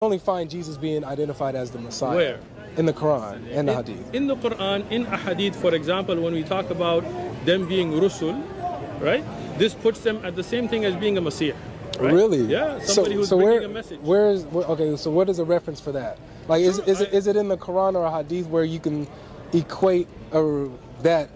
only find Jesus being identified as the Messiah. Where? In the Quran and the Hadith. In the Quran, in a Hadith, for example, when we talk about them being Rusul, right? This puts them at the same thing as being a Messiah. Right? Really? Yeah, somebody who's bringing a message. Okay, so what is a reference for that? Like, is it in the Quran or a Hadith where you can equate a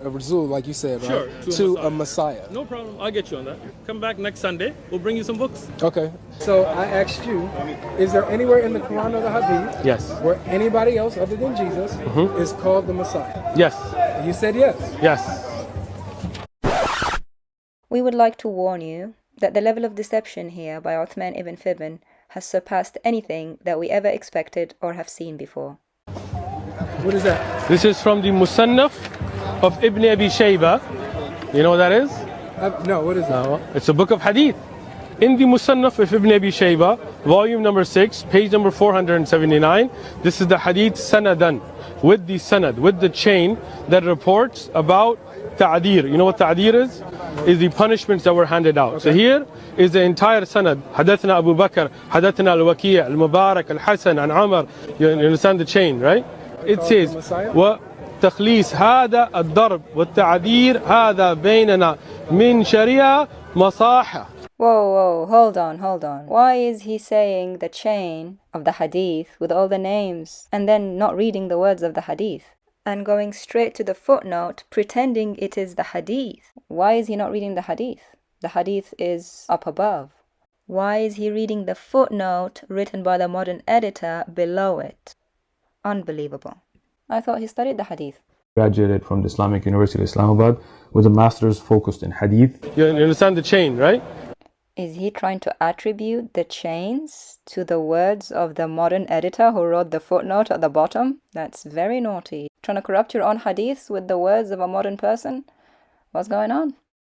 Rasul, like you said, Sure, right, to a Messiah? No problem. I'll get you on that. Come back next Sunday. We'll bring you some books. Okay. So I asked you, is there anywhere in the Quran or the Hadith Yes. where anybody else other than Jesus is called the Messiah? Yes. You said yes. Yes. We would like to warn you that the level of deception here by Uthman Ibn Farooq has surpassed anything that we ever expected or have seen before. What is that? This is from the Musannaf of Ibn Abi Shayba. You know what that is? No, what is that? No. It's a book of Hadith. In the Musannaf of Ibn Abi Shayba, volume number 6, page number 479, this is the Hadith Sanadan, with the Sanad, with the chain that reports about Ta'adir. You know what Ta'adir is? Is the punishments that were handed out. So here is the entire Sanad. Hadathna Abu Bakr, Hadathna Al-Waki', Al-Mubarak, Al-Hasan, and Amr. You understand the chain, right? It says, وتخليص هذا الضرب والتعذير هذا بيننا من شريعة مصاحة. Whoa, hold on. Why is he saying the chain of the Hadith with all the names and then not reading the words of the Hadith and going straight to the footnote pretending it is the Hadith? Why is he not reading the Hadith? The Hadith is up above. Why is he reading the footnote written by the modern editor below it? Unbelievable. I thought he studied the Hadith. Graduated from the Islamic University of Islamabad with a master's focused in Hadith. You understand the chain, right? Is he trying to attribute the chains to the words of the modern editor who wrote the footnote at the bottom? That's very naughty. Trying to corrupt your own hadiths with the words of a modern person? What's going on?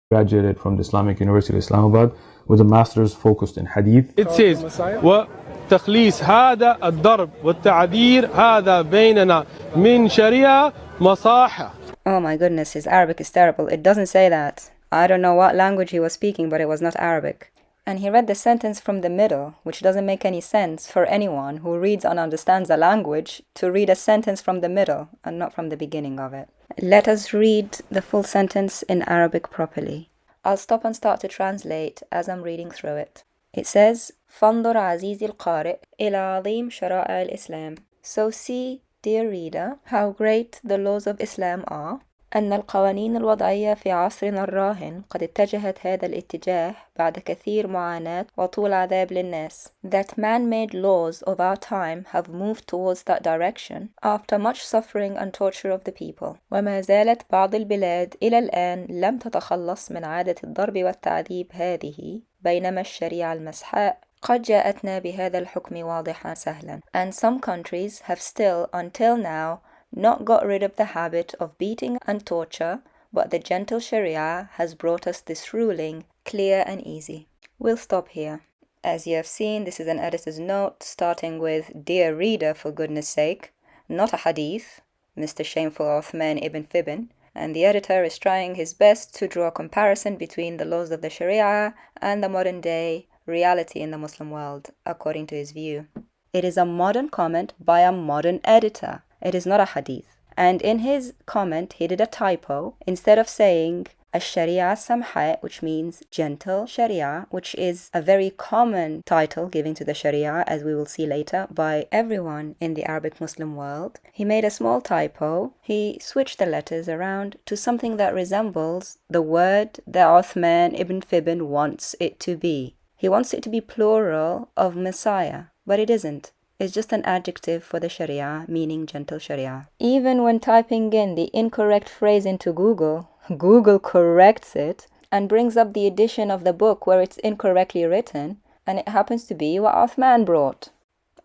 Graduated from the Islamic University of Islamabad with a master's focused in Hadith. It says, وتخليص هذا الضرب والتعذير هذا بيننا من شريعة مصاحة. Oh my goodness, his Arabic is terrible. It doesn't say that. I don't know what language he was speaking, but it was not Arabic. And he read the sentence from the middle, which doesn't make any sense for anyone who reads and understands a language to read a sentence from the middle and not from the beginning of it. Let us read the full sentence in Arabic properly. I'll stop and start to translate as I'm reading through it. It says, فانظر عزيزي القارئ إلى عظيم شرائع الإسلام. So see, dear reader, how great the laws of Islam are. أن القوانين الوضعية في عصرنا الراهن قد اتجهت هذا الاتجاه بعد كثير معاناة وطول عذاب للناس. That man-made laws of our time have moved towards that direction after much suffering and torture of the people. وما زالت بعض البلاد إلى الآن لم تتخلص من عادة الضرب والتعذيب هذه بينما الشريعة المسحاء قد جاءتنا بهذا الحكم واضحا سهلا. And some countries have still, until now, not got rid of the habit of beating and torture, but the gentle Sharia has brought us this ruling, clear and easy. We'll stop here. As you have seen, this is an editor's note starting with, Dear reader, for goodness sake, not a hadith, Mr. Shameful Uthman Ibn Farooq, and the editor is trying his best to draw a comparison between the laws of the Sharia and the modern day reality in the Muslim world, according to his view. It is a modern comment by a modern editor. It is not a hadith. And in his comment, he did a typo. Instead of saying Ash-Sharia Samha, which means gentle Sharia, which is a very common title given to the Sharia, as we will see later, by everyone in the Arabic Muslim world, he made a small typo. He switched the letters around to something that resembles the word that Uthman Ibn Farooq wants it to be. He wants it to be plural of Messiah, but it isn't. It's just an adjective for the Sharia, meaning gentle Sharia. Even when typing in the incorrect phrase into Google, Google corrects it and brings up the edition of the book where it's incorrectly written, and it happens to be what Uthman brought.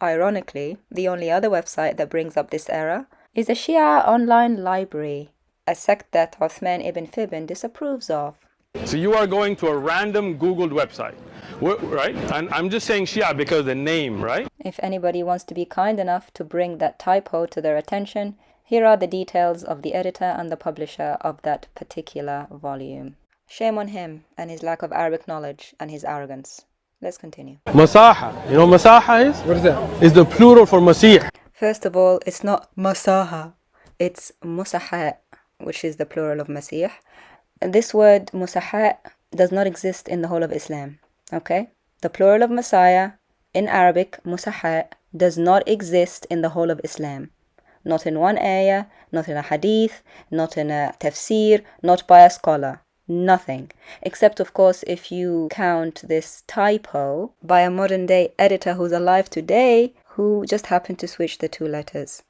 Ironically, the only other website that brings up this error is the Shia Online Library, a sect that Uthman Ibn Farooq disapproves of. So you are going to a random Googled website, right? And I'm just saying Shia because of the name, right? If anybody wants to be kind enough to bring that typo to their attention, here are the details of the editor and the publisher of that particular volume. Shame on him and his lack of Arabic knowledge and his arrogance. Let's continue. Masaha. You know what masaha is? What is that? Is the plural for masih. First of all, it's not masaha, it's musaha, which is the plural of masih. This word musaha does not exist in the whole of Islam. Okay? The plural of Messiah in Arabic, musaha, does not exist in the whole of Islam. Not in one ayah, not in a hadith, not in a tafsir, not by a scholar. Nothing. Except, of course, if you count this typo by a modern day editor who's alive today who just happened to switch the two letters.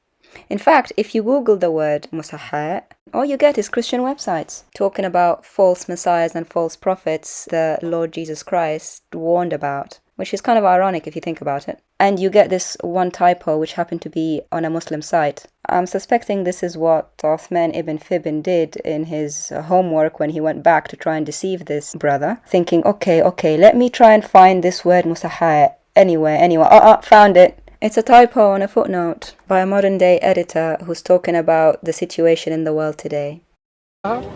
In fact, if you Google the word musahha, all you get is Christian websites talking about false messiahs and false prophets the Lord Jesus Christ warned about, which is kind of ironic if you think about it. And you get this one typo which happened to be on a Muslim site. I'm suspecting this is what Uthman Ibn Farooq did in his homework when he went back to try and deceive this brother, thinking, okay, let me try and find this word musahha anywhere. Found it. It's a typo on a footnote by a modern day editor who's talking about the situation in the world today.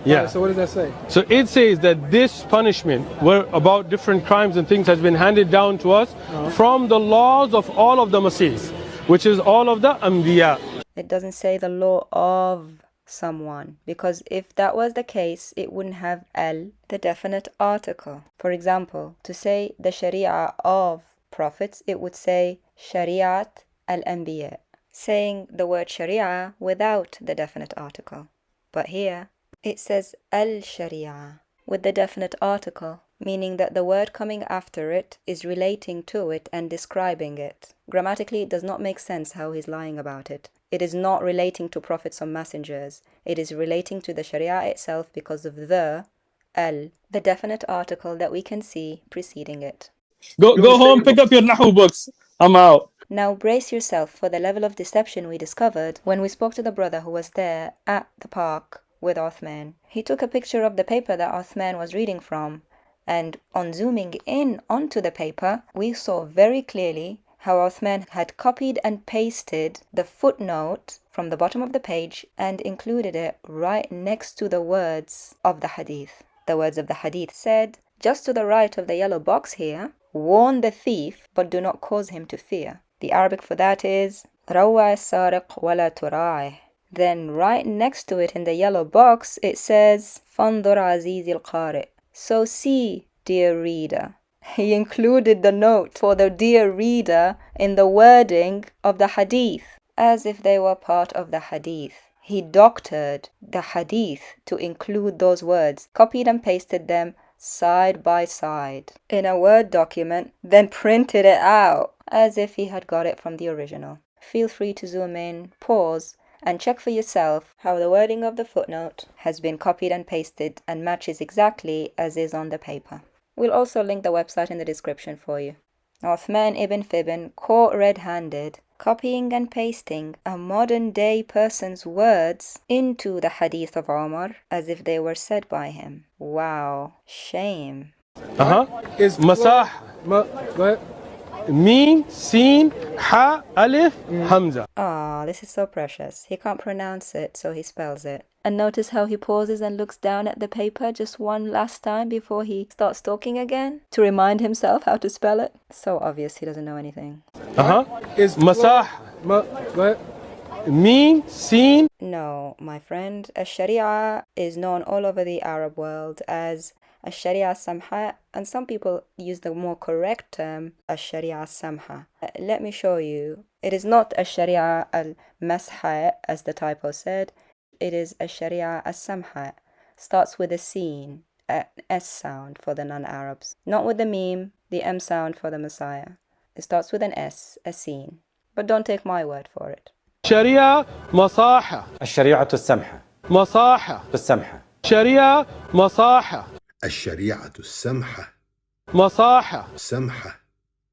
Yeah. So what does that say? So it says that this punishment, where about different crimes and things, has been handed down to us from the laws of all of the Masiihs, which is all of the Anbiya. It doesn't say the law of someone, because if that was the case, it wouldn't have the definite article. For example, to say the Sharia of prophets, it would say Shariat al-Anbiya, saying the word Sharia without the definite article. But here, it says al-Sharia with the definite article, meaning that the word coming after it is relating to it and describing it. Grammatically, it does not make sense how he's lying about it. It is not relating to prophets or messengers. It is relating to the Sharia itself because of the definite article that we can see preceding it. Go home, pick up your Nahu books. I'm out. Now brace yourself for the level of deception we discovered when we spoke to the brother who was there at the park with Uthman. He took a picture of the paper that Uthman was reading from, and on zooming in onto the paper, we saw very clearly how Uthman had copied and pasted the footnote from the bottom of the page and included it right next to the words of the hadith. The words of the hadith said, just to the right of the yellow box here, warn the thief, but do not cause him to fear. The Arabic for that is روّع السارق ولا تراعه. Then right next to it in the yellow box, it says فانظر عزيزي القارئ. So see, dear reader. He included the note for the dear reader in the wording of the hadith, as if they were part of the hadith. He doctored the hadith to include those words, copied and pasted them side by side in a Word document, then printed it out as if he had got it from the original. Feel free to zoom in, pause, and check for yourself how the wording of the footnote has been copied and pasted and matches exactly as is on the paper. We'll also link the website in the description for you. Uthman Ibn Farooq caught red-handed, copying and pasting a modern-day person's words into the hadith of Umar as if they were said by him. Wow, shame. Is Masah. Go ahead. Meen, Seen, Ha, Alif, Hamza. Ah, this is so precious. He can't pronounce it, so he spells it. And notice how he pauses and looks down at the paper just one last time before he starts talking again to remind himself how to spell it. So obvious he doesn't know anything. Is Masah. Go ahead. Meen, Seen. No, my friend. Sharia is known all over the Arab world as Sharia Samha, and some people use the more correct term Sharia Samha. Let me show you. It is not Sharia al-Masha as the typo said. It is Sharia as-Samha. Starts with a Seen, an S sound for the non-Arabs. Not with the Meme, the M sound for the Messiah. It starts with an S, a Seen. But don't take my word for it. Sharia Masaha. الشريعة السمحة Masaha. السمحة Sharia Masaha. الشريعة السمحة Masaha. سمحة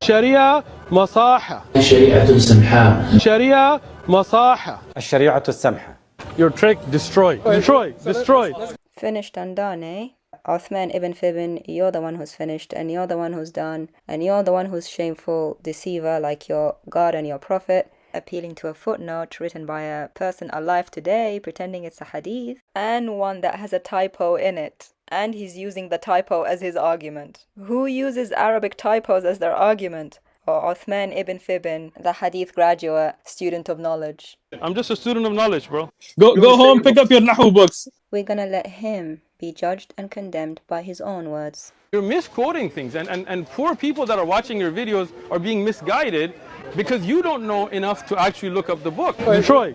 Sharia Masaha. شريعة سمحاء. Sharia Masaha. الشريعة السمحة. Your trick destroyed. Destroyed. Finished and done, eh? Uthman Ibn Farooq, you're the one who's finished, and you're the one who's done, and you're the one who's shameful deceiver like your God and your Prophet, appealing to a footnote written by a person alive today, pretending it's a hadith, and one that has a typo in it. And he's using the typo as his argument. Who uses Arabic typos as their argument? Oh, Uthman Ibn Farooq, the Hadith graduate, student of knowledge. I'm just a student of knowledge, bro. Go home, pick up your Nahu books. We're gonna let him be judged and condemned by his own words. You're misquoting things, and poor people that are watching your videos are being misguided because you don't know enough to actually look up the book. Destroy.